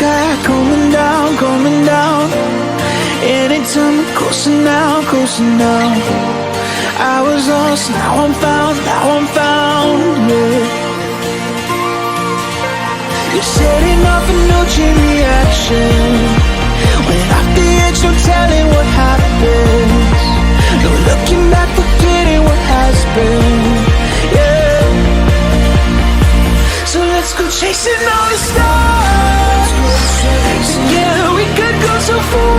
sky coming down, coming down. Anytime I'm closer now, closer now. I was lost, now I'm found, now I'm found, yeah. You're setting off a no chain reaction. When off the edge, no telling what happens. No looking back, forgetting what has been, yeah. So let's go chasing all the stars. Together we could go so far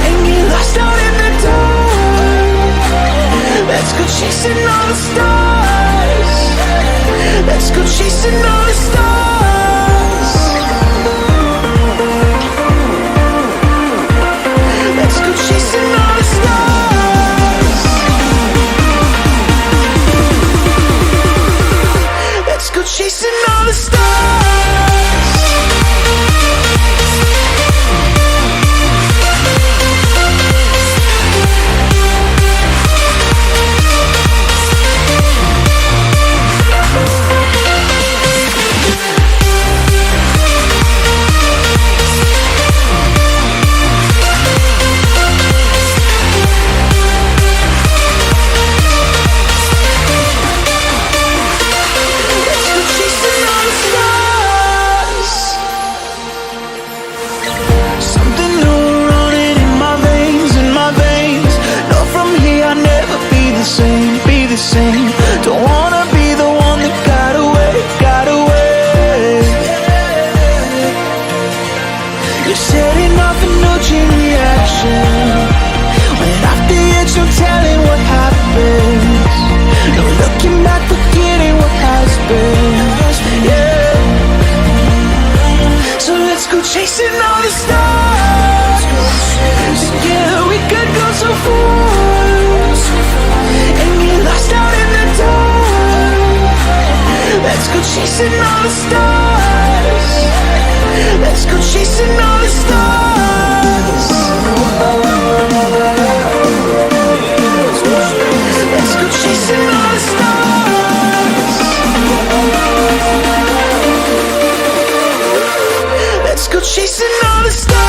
and get lost out in the dark. Let's go chasing all the stars. Let's go chasing all the stars. Let's go chasing all the stars. Let's go chasing all the stars. Don't wanna be the one that got away, got away. You're setting off a no chain reaction. When off the edge, no telling what happens. No looking back, forgetting what has been, yeah. So let's go chasing all the stars. Together we could go so far and get lost out in the dark. Let's go chasing all the stars. Let's go chasing all the stars. Let's go chasing all the stars. Let's go chasing all the stars.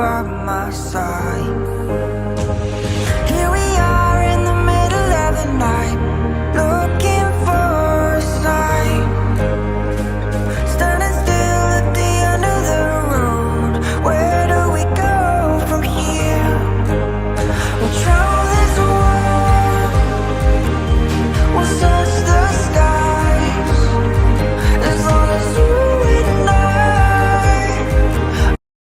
by my side.